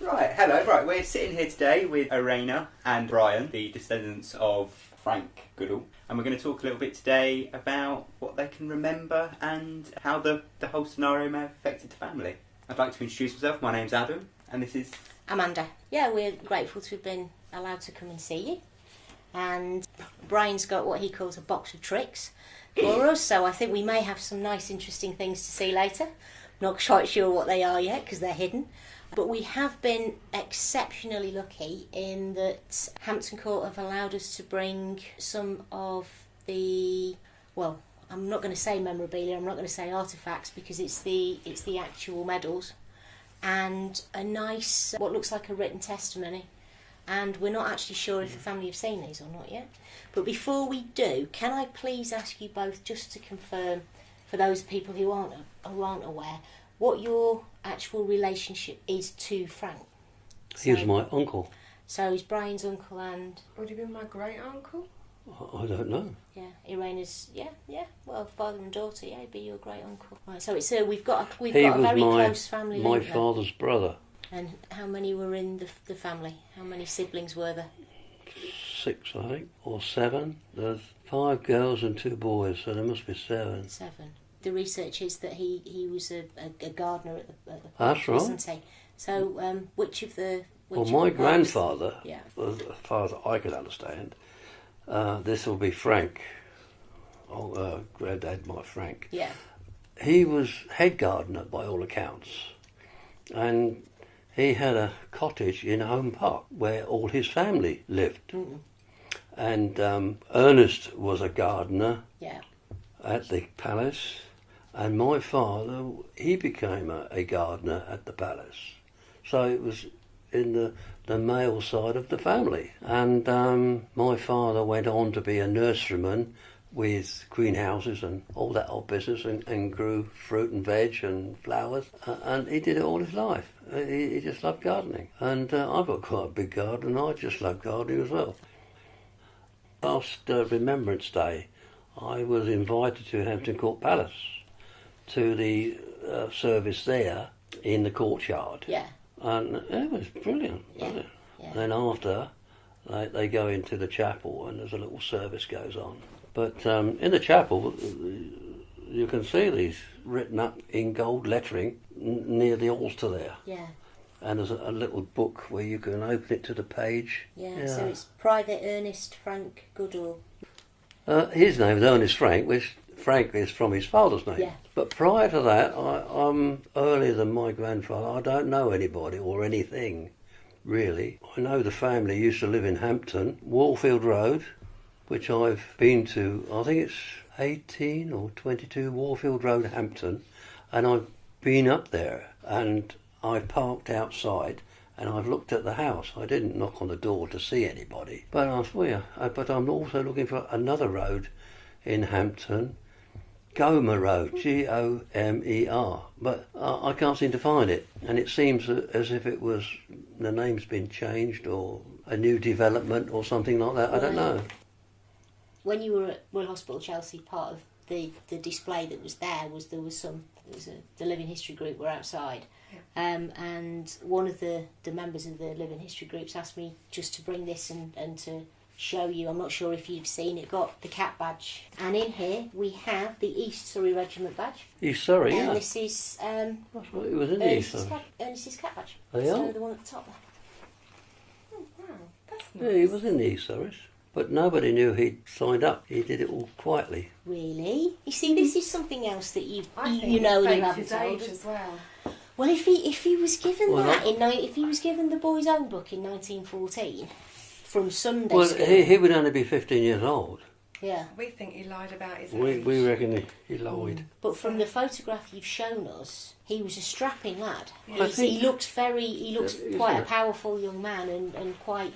Right, hello. Right, we're sitting here today with Eraina and Brian, the descendants of Frank Goodall, and we're going to talk a little bit today about what they can remember and how the whole scenario may have affected the family. I'd like to introduce myself. My name's Adam, and this is Amanda. Yeah, we're grateful to have been allowed to come and see you. And Brian's got what he calls a box of tricks for us, so I think we may have some nice, interesting things to see later. Not quite sure what they are yet because they're hidden. But we have been exceptionally lucky in that Hampton Court have allowed us to bring some of the, well, I'm not going to say memorabilia, I'm not going to say artefacts because it's the actual medals, and a nice, what looks like a written testimony. And we're not actually sure if the family have seen these or not yet. But before we do, can I please ask you both just to confirm, for those people who aren't aware, what your actual relationship is to Frank? He was my uncle. So he's Brian's uncle and... Would he be my great uncle? I don't know. Yeah, Eraina's, yeah, well, father and daughter, yeah, he'd be your great uncle. Right, so it's we've got a very close family. My father's brother. And how many were in the family? How many siblings were there? 6, I think, or 7. There's 5 girls and 2 boys, so there must be 7. 7. The research is that he was a gardener at the That's right. wasn't he? So which of the... Well, my grandfather, yeah, as far as I could understand, this will be Frank, granddad, my Frank. Yeah. He was head gardener by all accounts, and he had a cottage in Home Park where all his family lived. Mm. And Ernest was a gardener. Yeah. At the palace, and my father, he became a gardener at the palace. So it was in the male side of the family. And my father went on to be a nurseryman with greenhouses and all that old business, and grew fruit and veg and flowers, and he did it all his life. He just loved gardening. And I've got quite a big garden, and I just love gardening as well. Last Remembrance Day, I was invited to Hampton Court Palace, to the service there in the courtyard. Yeah. And it was brilliant. Yeah. And then after, they go into the chapel and there's a little service goes on. But in the chapel, you can see these written up in gold lettering near the altar there. Yeah. And there's a little book where you can open it to the page. Yeah. So it's Private Ernest Frank Goodall. His name is Ernest Frank, which Frank is from his father's name. Yeah. But prior to that, I'm earlier than my grandfather. I don't know anybody or anything, really. I know the family used to live in Hampton, Warfield Road, which I've been to, I think it's 18 or 22 Warfield Road, Hampton, and I've been up there, and I parked outside, and I've looked at the house. I didn't knock on the door to see anybody. But I swear, but I'm also looking for another road in Hampton, Gomer Road, Gomer. But I can't seem to find it. And it seems as if it was, the name's been changed or a new development or something like that. I don't know. When you were at Royal Hospital Chelsea, part of the display that was there was the Living History group were outside. And one of the members of the Living History groups asked me just to bring this and to show you. I'm not sure if you've seen it. Got the cat badge, and in here we have the East Surrey Regiment badge. East Surrey, and yeah. This is That's what it was in the East Surrey. Ernest's cat badge. Oh, So yeah? the one at the top there. Oh, wow. That's nice. Yeah, he was in the East Surrey. But nobody knew he'd signed up. He did it all quietly. Really? You see, this is something else that you He know you faked haven't his told age us. as well. Well, if he was given Well, that if he was given the boy's own book in 1914 from Sunday Well, school, he would only be 15 years old. yeah. We think he lied about his We age. reckon he lied. But from the photograph you've shown us, he was a strapping lad. Yeah. He looks quite a it? powerful young man and quite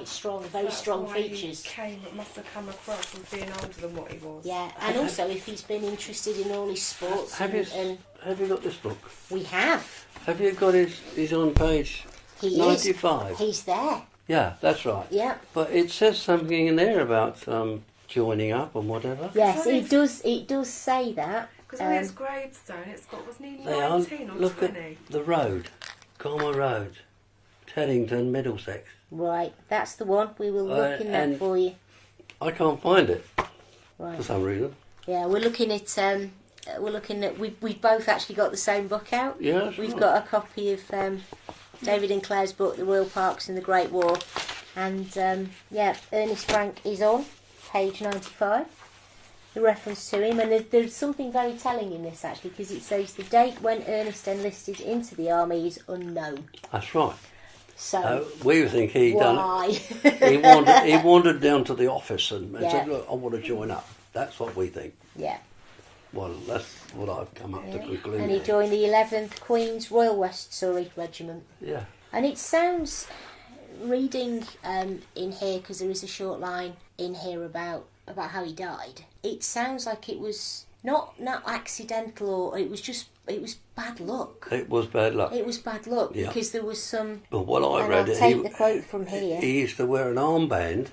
strong, very That's strong why features. It must have come across as being older than what he was. Yeah, and also if he's been interested in all his sports, Have you got this book? we have. Have you got he's on page He 95? is. He's there. Yeah, that's right. Yeah. But it says something in there about joining up and whatever. Yes, Sorry. it does say that. Because on his gravestone, it's got, wasn't he They are, 19 or look 20? at the road, Gomer Road. Teddington, Middlesex. Right, that's the one. We will look in that and- for you. I can't find it Right. for some reason. Yeah, we're looking at. We've both actually got the same book out. Yeah, that's We've right. got a copy of David and Claire's book, The Royal Parks in the Great War, and Ernest Frank is on page 95. The reference to him, and there's something very telling in this actually, because it says the date when Ernest enlisted into the army is unknown. That's right. So We think he done why? it. He wandered down to the office and Yeah. said, "Look, I want to join up." That's what we think. Yeah. Well, that's what I've come up to conclude. And he joined the 11th Queen's Royal West Surrey Regiment. Yeah. And it sounds, reading in here, because there is a short line in here about how he died, it sounds like it was not accidental, or it was bad luck. It was bad luck. It was bad luck, Yeah. because there was some... But what I and read, I'll take the quote from here. he used to wear an armband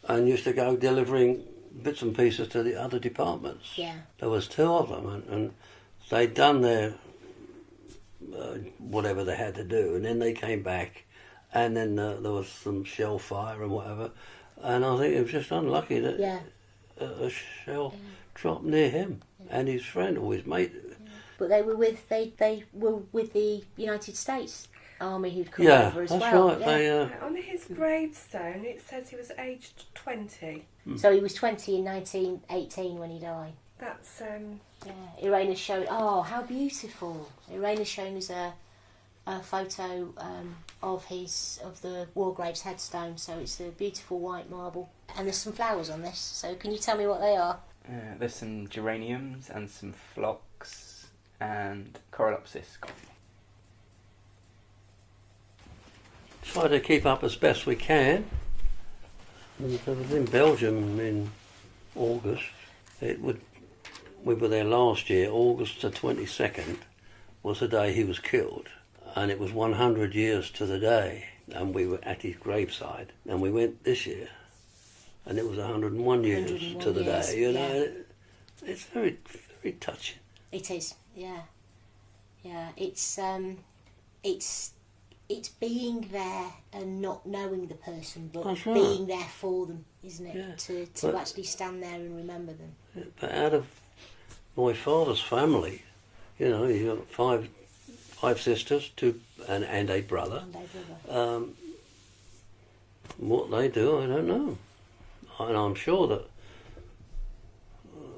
and used to go delivering bits and pieces to the other departments. Yeah. There was two of them, and they'd done their whatever they had to do, and then they came back, and then there was some shell fire and whatever, and I think it was just unlucky that Yeah. a shell dropped near him and his friend or his mate. But they were with the United States Army who'd come Yeah, over as that's well. right. Yeah. They, On his gravestone, it says he was aged 20. So he was 20 in 1918 when he died. That's Yeah, Eraina's showing. Oh, how beautiful! Eraina's showing us a photo of the War Graves headstone. So it's a beautiful white marble, and there's some flowers on this. So can you tell me what they are? There's some geraniums and some phlox and coralopsis. try to keep up as best we can. And I was in Belgium in August. We were there last year. August the 22nd was the day he was killed, and it was 100 years to the day, and we were at his graveside. And we went this year, and it was 101 years 101 to the years, day. You know, yeah. it's very, very touching. It is, yeah. It's being there and not knowing the person, but That's right. being there for them, isn't it? Yeah, To but- actually stand there and remember them. But out of my father's family, you know, he's got five sisters, two and a brother. And they brother. What they do, I don't know. And I'm sure that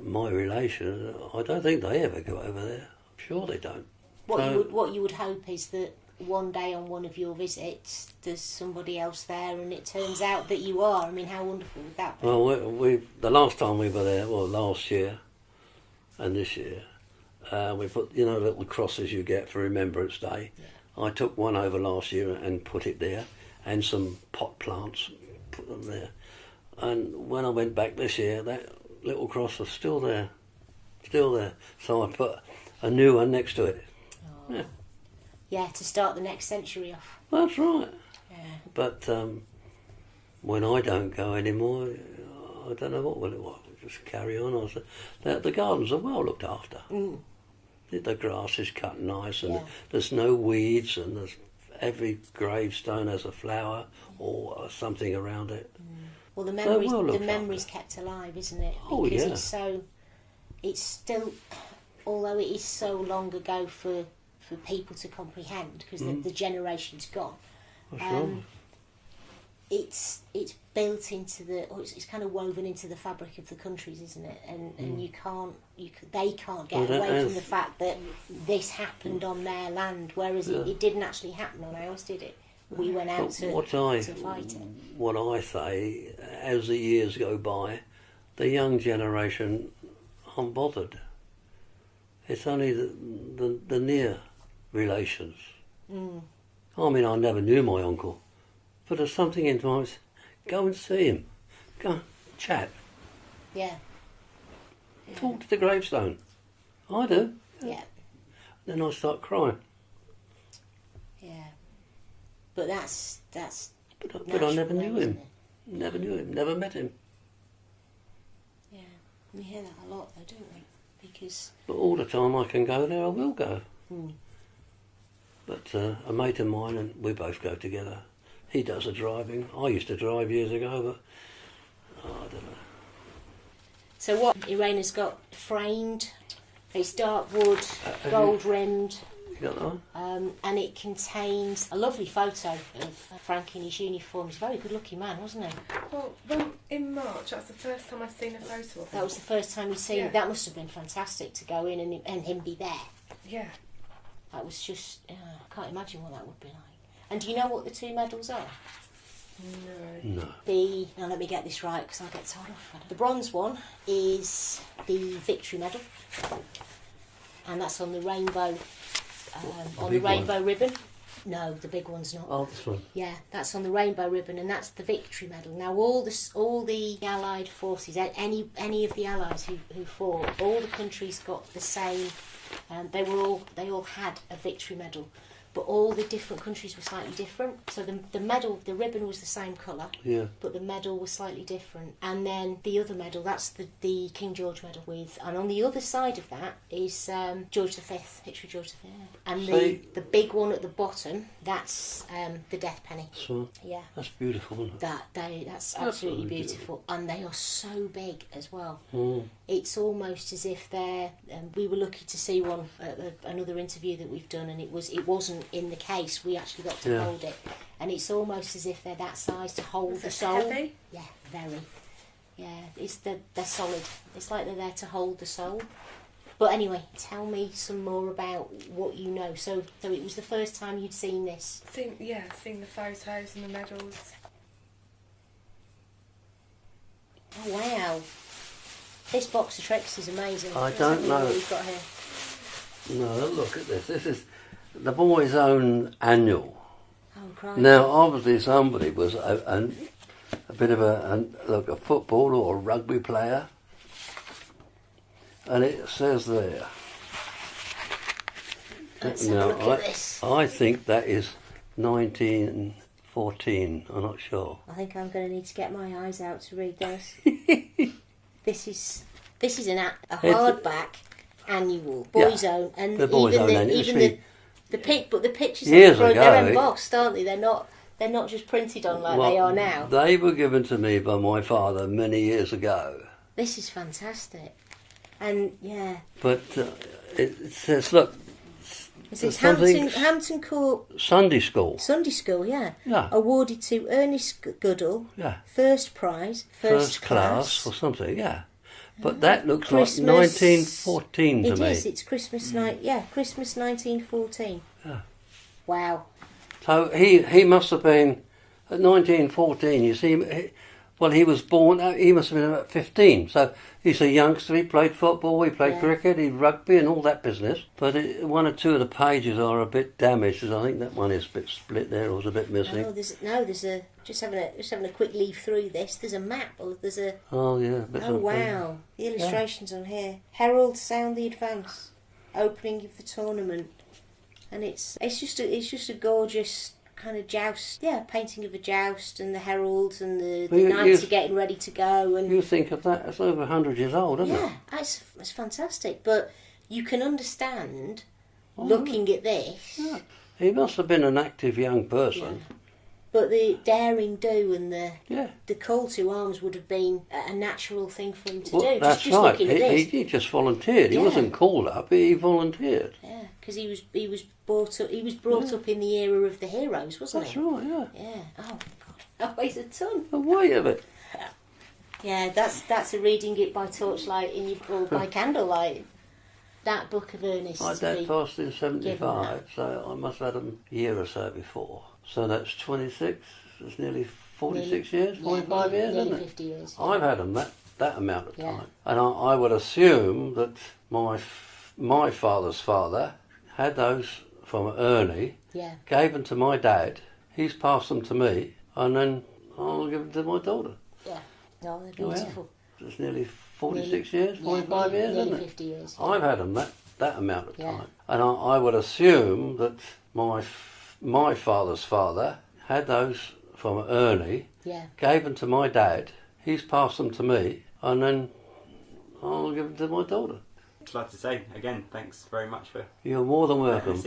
my relation, I don't think they ever go over there. I'm sure they don't. What you would hope is that one day on one of your visits, there's somebody else there, and it turns out that you are. I mean, how wonderful would that be? Well, we the last time we were there, well, last year and this year, we put, you know, little crosses you get for Remembrance Day. Yeah. I took one over last year and put it there, and some pot plants, put them there. And when I went back this year, that little cross was still there. So I put a new one next to it. Oh. Yeah. Yeah, to start the next century off. That's right. Yeah. But when I don't go anymore, I don't know what will it was. Just carry on. The gardens are well looked after. Mm. The grass is cut nice, and Yeah. there's no weeds, and there's every gravestone has a flower or something around it. Well, the They're well looked memory's after. kept alive, isn't it? Oh, Because yeah. it's still, although it is so long ago for people to comprehend, because the generation's gone. What's wrong? It's built into it's kind of woven into the fabric of the countries, isn't it? And they can't get Well, that away from is- the fact that this happened on their land, whereas it didn't actually happen on ours, did it? We went out But to fight it. What I say, as the years go by, the young generation aren't bothered. It's only the near relations. Mm. I mean, I never knew my uncle, but there's something in my eyes. Go and see him. Go chat. Yeah. Talk to the gravestone. I do. Yeah. Then I start crying. Yeah. But that's But I natural, never knew though, him. isn't it? Never knew him. Never met him. Yeah. We hear that a lot, though, don't we? Because But all the time I can go there, I will go. Mm. But a mate of mine, and we both go together. He does the driving. I used to drive years ago, but I don't know. So what Eraina's got framed, it's dark wood, gold rimmed. You got that one? And it contains a lovely photo of Frank in his uniform. He's a very good-looking man, wasn't he? Well, in March, that's the first time I've seen a photo of him. That was the first time you'd seen Yeah. it. That must have been fantastic to go in and him be there. Yeah. That was just, I can't imagine what that would be like. And do you know what the two medals are? No. No. Now let me get this right because I'll get told off. The bronze one is the victory medal, and that's on the rainbow, ribbon. No, the big one's not. Oh, this one. Yeah, that's on the rainbow ribbon, and that's the victory medal. Now, all the Allied forces, any of the Allies who fought, all the countries got the same. They all had a victory medal, but all the different countries were slightly different. So the medal, the ribbon was the same colour, Yeah. but the medal was slightly different. And then the other medal, that's the King George medal and on the other side of that is George V, Victory George V. And the big one at the bottom, that's the Death Penny. So, Yeah. that's beautiful, isn't it? That's absolutely beautiful, and they are so big as well. Mm. It's almost as if they're. We were lucky to see one at another interview that we've done, and it wasn't in the case. We actually got to hold it, and it's almost as if they're that size to hold the soul. Heavy? Yeah, very. Yeah, they're solid. It's like they're there to hold the soul. But anyway, tell me some more about what you know. So it was the first time you'd seen this. Seen the photos and the medals. Oh wow! This box of tricks is amazing. I Let's don't have a look know. what we've got here. No, look at this. This is the boys' own annual. Oh, crikey. Now, obviously, somebody was a bit of a footballer or a rugby player, and it says there. Let's have a look at this. I think that is 1914. I'm not sure. I think I'm going to need to get my eyes out to read this. This is a hardback annual, boys' own, and the boys' own annual. even the pictures on Years the front, ago, they're embossed, aren't they? They're not just printed on like they are now. They were given to me by my father many years ago. This is fantastic, and yeah. But it says, look, This is something- Hampton Court Sunday school. Sunday School, yeah. Yeah. Awarded to Ernest Goodall, Yeah. first prize, first class or something, yeah. But that looks Christmas- like 1914 to It me. is. It's Christmas night. Yeah, Christmas 1914. Yeah. Wow. So he must have been at 1914. You see, he was born. He must have been about 15. So he's a youngster. He played football. He played cricket. He rugby and all that business. But one or two of the pages are a bit damaged. I think that one is a bit split there, or was a bit missing. There's a just having a quick leaf through this. There's a map. Or there's a. Oh yeah. Bits Oh of- wow! The illustrations on here. Herald sound the advance. Opening of the tournament, and it's just a gorgeous kind of joust. Yeah, painting of a joust and the heralds and the knights are getting ready to go. And you think of that? It's over 100 years old, isn't it? yeah, it's fantastic. But you can understand looking at this. Yeah. He must have been an active young person. But the daring do and Yeah. the call to arms would have been a natural thing for him to Well, do. that's just right. looking at this. He just volunteered. He Yeah. wasn't called up. He volunteered. Yeah, because he was brought up. He was brought up in the era of the heroes, wasn't That's he? right. Yeah. Yeah. Oh God, that weighs a ton. The weight of it. Yeah, that's a reading it by torchlight or by candlelight. That book of Ernest. My to dad be passed in given 75, so I must have had him a year or so before. So that's 26. It's nearly 46 years, 45 years, nearly isn't it? 50 years. I've had them that amount of Yeah. time, and I would assume that my father's father had those from Ernie, Yeah. gave them to my dad. He's passed them to me, and then I'll give them to my daughter. Yeah. No, they're Oh, yeah. beautiful. It's nearly 46 years, 45 years, nearly isn't it? 50 years. I've had them that amount of Yeah. time, and I would assume that my father's father had those from Ernie, Yeah. gave them to my dad. He's passed them to me, and then I'll give them to my daughter. I'd like to say again, thanks very much for. You're more than welcome.